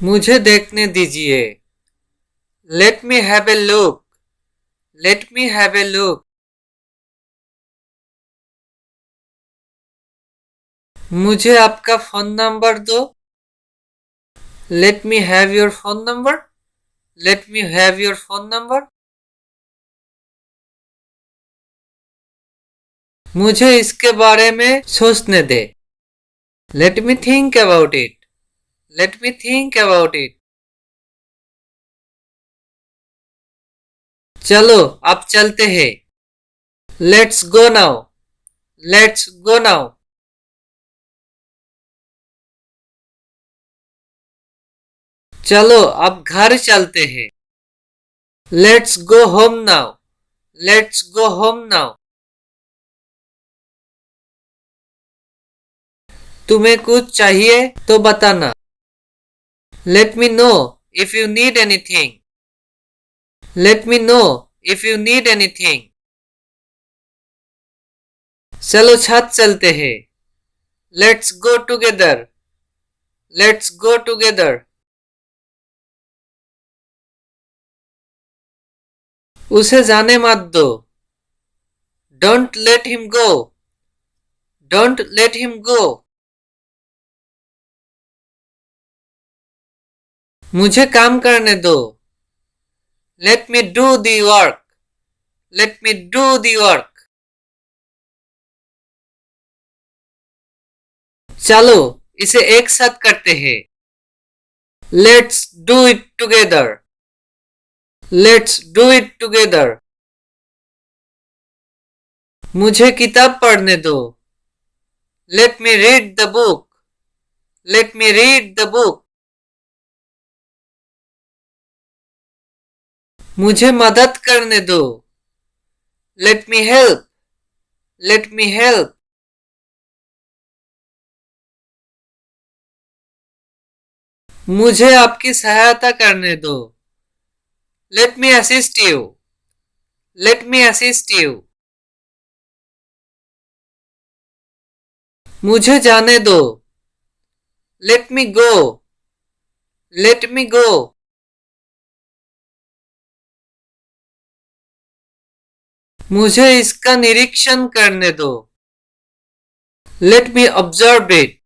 मुझे देखने दीजिए। Let me have a look. Let me have a look. मुझे आपका फोन नंबर दो। Let me have your phone number. Let me have your phone number. मुझे इसके बारे में सोचने दे। Let me think about it. Let me think about it. चलो अब चलते हैं। Let's go now. Let's go now. चलो अब घर चलते हैं। Let's go home now. Let's go home now. तुम्हें कुछ चाहिए तो बताना। Let me know if you need anything. Let me know if you need anything. चलो छत चलते हैं। Let's go together. Let's go together. उसे जाने मत दो। Don't let him go. Don't let him go. मुझे काम करने दो। Let me do the work. Let me do the work. चलो इसे एक साथ करते हैं। Let's do it together. Let's do it together. मुझे किताब पढ़ने दो। Let me read the book. Let me read the book. मुझे मदद करने दो। Let me help. Let me help. मुझे आपकी सहायता करने दो। Let me assist you. Let me assist you. मुझे जाने दो। Let me go. Let me go. मुझे इसका निरीक्षण करने दो। Let me observe it.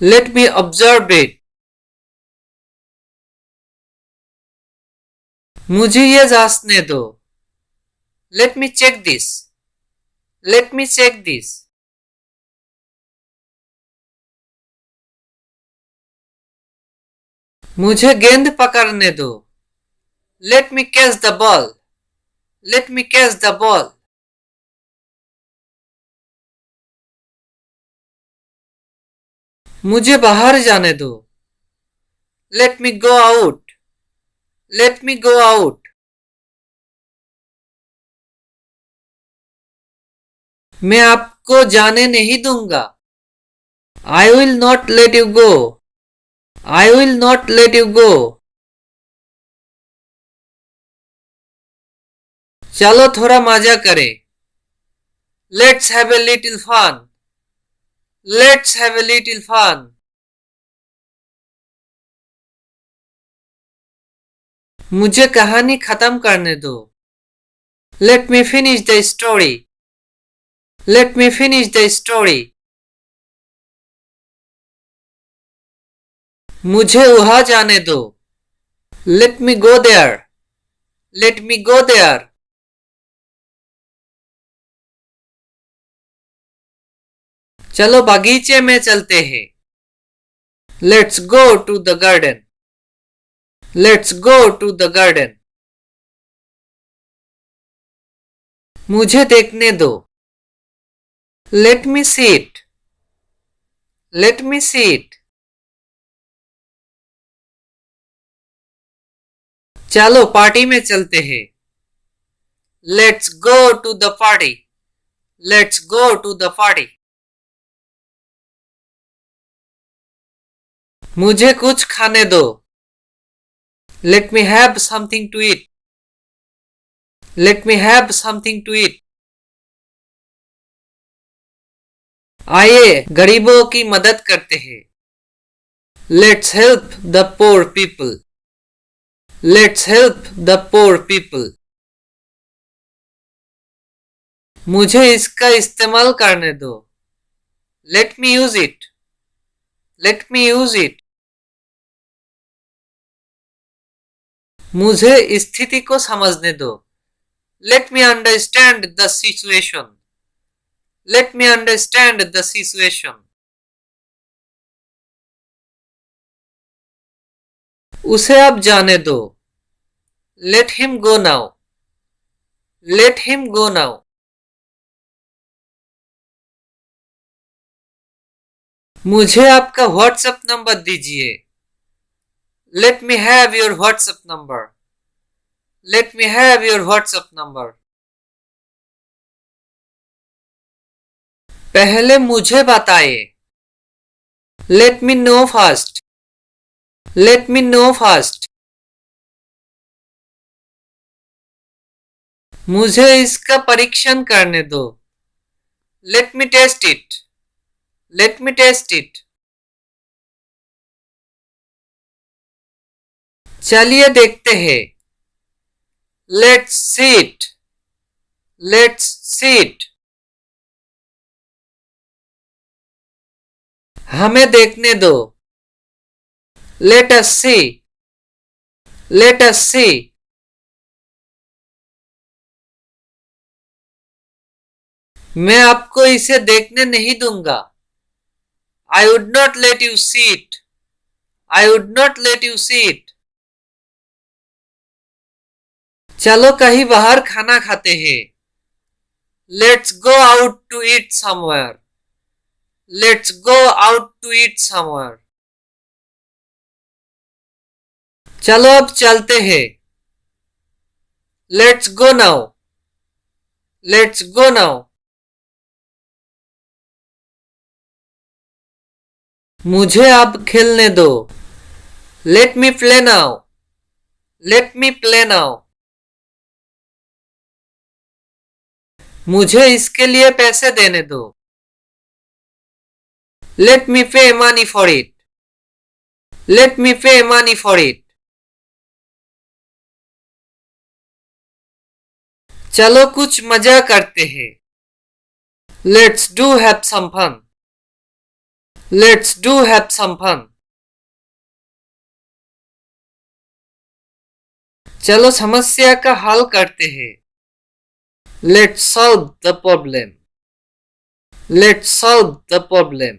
Let me observe it. मुझे ये जांचने दो। Let me check this. Let me check this. मुझे गेंद पकड़ने दो। Let me catch the ball. Let me catch the ball. मुझे बाहर जाने दो। Let me go out. Let me go out. मैं आपको जाने नहीं दूंगा। I will not let you go. I will not let you go. चलो थोड़ा मजा करें। Let's have a little fun. Let's have a little fun. मुझे कहानी खत्म करने दो। Let me finish the story. Let me finish the story. मुझे वहां जाने दो। Let me go there. Let me go there. चलो बगीचे में चलते हैं। Let's go to the garden. Let's go to the garden. मुझे देखने दो। Let me see it. Let me see it. चलो पार्टी में चलते हैं। Let's go to the party. Let's go to the party. मुझे कुछ खाने दो। Let me have something to eat. Let me have something to eat. आइए गरीबों की मदद करते हैं। Let's help the poor people. Let's help the poor people. मुझे इसका इस्तेमाल करने दो. Let me use it. Let me use it. मुझे स्थिति को समझने दो. Let me understand the situation. Let me understand the situation. उसे अब जाने दो. Let him go now. Let him go now. मुझे आपका व्हाट्सएप नंबर दीजिए. Let me have your WhatsApp number. Let me have your WhatsApp number. पहले मुझे बताइए. Let me know first. Let me know first. मुझे इसका परीक्षण करने दो. Let me test it. Let me test it. चलिए देखते हैं. Let's see it. Let's see it. हमें देखने दो. Let us see. Let us see. मैं आपको इसे देखने नहीं दूंगा. I would not let you see it. I would not let you see it. चलो कहीं बाहर खाना खाते हैं. Let's go out to eat somewhere. Let's go out to eat somewhere. चलो अब चलते हैं. Let's go now. Let's go now. मुझे अब खेलने दो. Let me play now. Let me play now. मुझे इसके लिए पैसे देने दो. Let me pay money for it. Let me pay money for it. चलो कुछ मजा करते हैं. Let's do have some fun. Let's do have some fun. चलो समस्या का हल करते हैं. Let's solve the problem. Let's solve the problem.